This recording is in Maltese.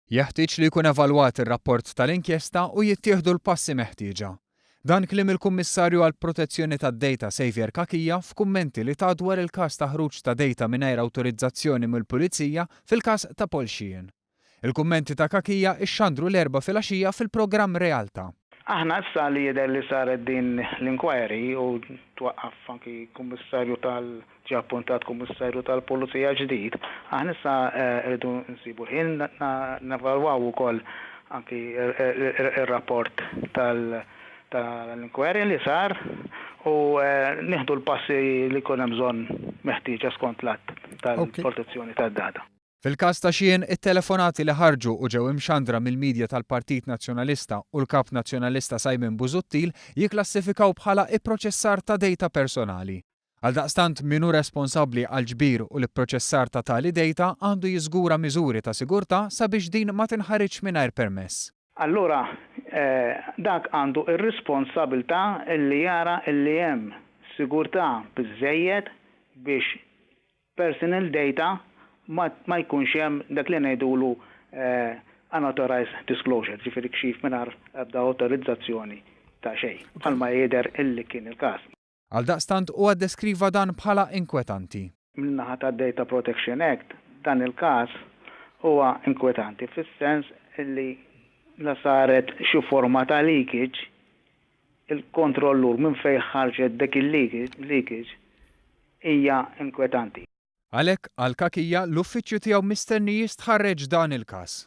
Jeħtieġ li jkun evalwat ir-rapport tal-inkjesta u jittieħdu l-passi meħtieġa. Dan kliem il-Kummissarju għall Protezzjoni tad-Dejta Xavier Kakija f'kummenti li ta' dwar il-każ ta' ħruġ ta' dejta mingħajr awtorizzazzjoni mill-Pulizija fil-każ ta' Paul Sheehan. Il-kummenti ta' Kakija xxandru l-erba' filgħaxija fil-programm Realtà. Aħna issa li jidher li saret din l-inquiry u twaqqaf anki kummissarju ġie appuntat kummissarju tal-Pulizija ġdid, aħna issa rridu nsibu ħin nevalwaw ukoll anki ir-rapport tal-inquiry li sar u nieħdu l-passi li jkun hemm bżonn meħtieġa skont l-att tal-protezzjoni tad-data. Fil-każ ta' Sheehan, it-telefonati li ħarġu u ġew imxandra mill-midja tal-Partit Nazzjonalista u l-Kap Nazzjonalista Simon Busuttil jikklassifikaw bħala ipproċessar ta' dejta personali. Għaldaqstant min hu responsabbli għal ġbir u l-ipproċessar ta' tali dejta għandu jiżgura miżuri ta' sigurtà sabiex din ma tinħareġ mingħajr permess. Allura dak għandu ir-responsabilità li jara li hemm sigurtà biżżejjed biex personal data ma jkunx hemm dak li ngħidulu unauthorized disclosure, ġifieri kxif mingħajr ebda awtorizzazzjoni ta' xejn, bħalma jidher illi kien il-każ. Għaldaqstant huwa ddeskriva dan bħala inkwetanti. Min-naħa tad-Data Protection Act dan il-każ huwa inkwetanti fis-sens illi la saret xi forma ta' leakage, il-kontrollur minn fejn ħarġet dak il-leakage hija inkwetanti. Għalhekk għal Kakija l-uffiċċju tiegħu mistenni jistħarreġ dan il-każ.